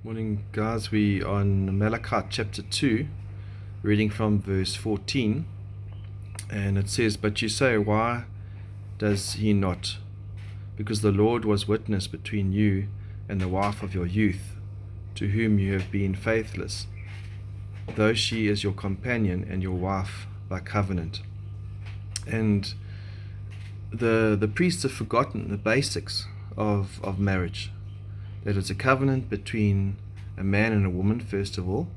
Morning, guys. We on Malachi chapter 2, reading from verse 14, and it says, "But you say, why does he not? Because the Lord was witness between you and the wife of your youth, to whom you have been faithless, though she is your companion and your wife by covenant." And the priests have forgotten the basics of marriage. That it's a covenant between a man and a woman, first of all,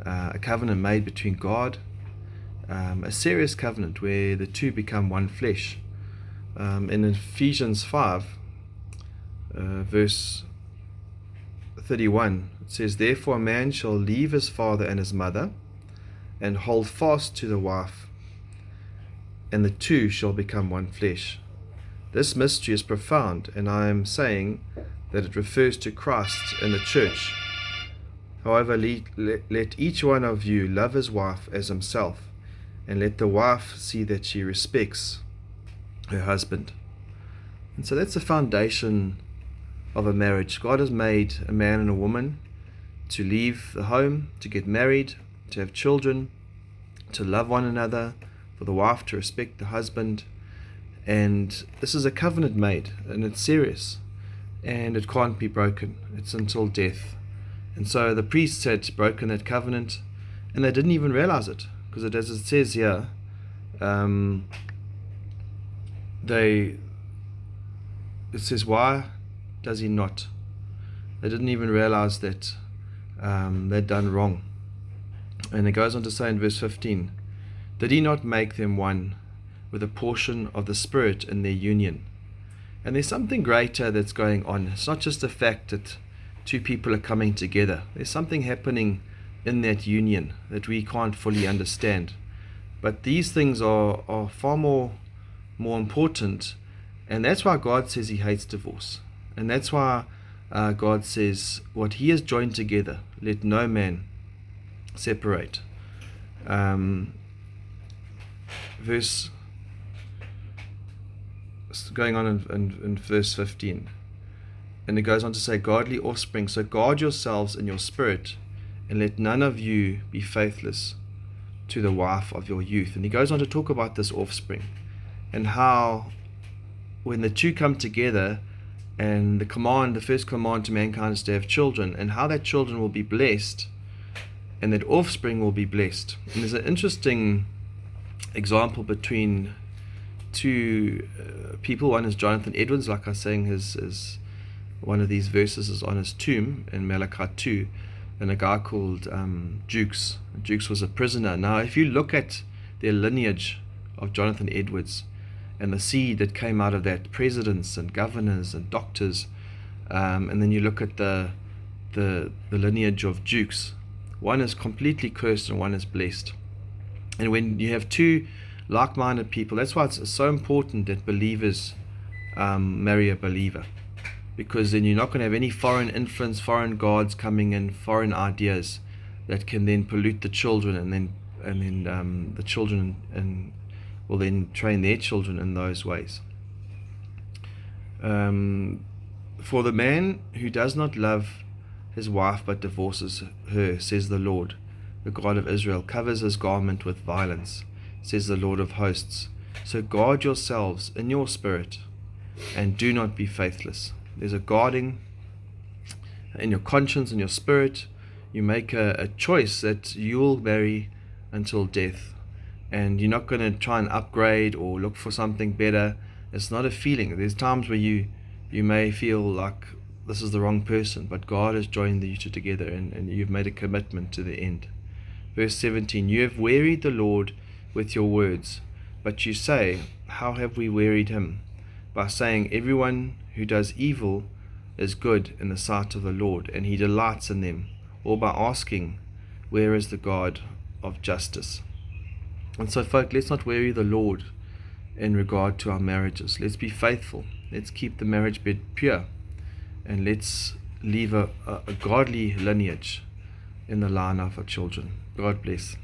a covenant made between God, a serious covenant where the two become one flesh. In Ephesians 5, verse 31, it says, "Therefore a man shall leave his father and his mother, and hold fast to the wife, and the two shall become one flesh." This mystery is profound, and I am saying that it refers to Christ and the church. However, let each one of you love his wife as himself, and let the wife see that she respects her husband. And so that's the foundation of a marriage. God has made a man and a woman to leave the home, to get married, to have children, to love one another, for the wife to respect the husband. And this is a covenant made, and it's serious, and it can't be broken. It's until death. And so the priests had broken that covenant, and they didn't even realize it, because as it says here, it says, why does he not? They didn't even realize that they'd done wrong. And it goes on to say in verse 15, "Did he not make them one with a portion of the Spirit in their union?" And there's something greater that's going on. It's not just the fact that two people are coming together. There's something happening in that union that we can't fully understand. But these things are far more important, and that's why God says he hates divorce. And that's why God says, what he has joined together, let no man separate. Going on in verse 15, and it goes on to say, "Godly offspring, so guard yourselves in your spirit, and let none of you be faithless to the wife of your youth." And he goes on to talk about this offspring, and how when the two come together, and the first command to mankind is to have children, and how that children will be blessed, and that offspring will be blessed. And there's an interesting example between two people. One is Jonathan Edwards, like I was saying, his one of these verses is on his tomb in Malachi 2, and a guy called Jukes. Jukes was a prisoner. Now, if you look at their lineage of Jonathan Edwards and the seed that came out of that, presidents and governors and doctors, and then you look at the lineage of Jukes, one is completely cursed and one is blessed. And when you have two like-minded people, that's why it's so important that believers marry a believer, because then you're not going to have any foreign influence, foreign gods coming in, foreign ideas that can then pollute the children, and then the children and will then train their children in those ways. "For the man who does not love his wife but divorces her, says the Lord, the God of Israel, covers his garment with violence, says the Lord of hosts. So guard yourselves in your spirit, and do not be faithless." There's a guarding in your conscience and your spirit. You make a choice that you'll marry until death, and you're not going to try and upgrade or look for something better. It's not a feeling. There's times where you may feel like this is the wrong person, but God has joined you two together, and you've made a commitment to the end. Verse 17, "You have wearied the Lord with your words, but you say, how have we wearied him? By saying, everyone who does evil is good in the sight of the Lord, and he delights in them. Or by asking, where is the God of justice?" And so, folk, let's not weary the Lord in regard to our marriages. Let's be faithful. Let's keep the marriage bed pure, and let's leave a godly lineage in the line of our children. God bless.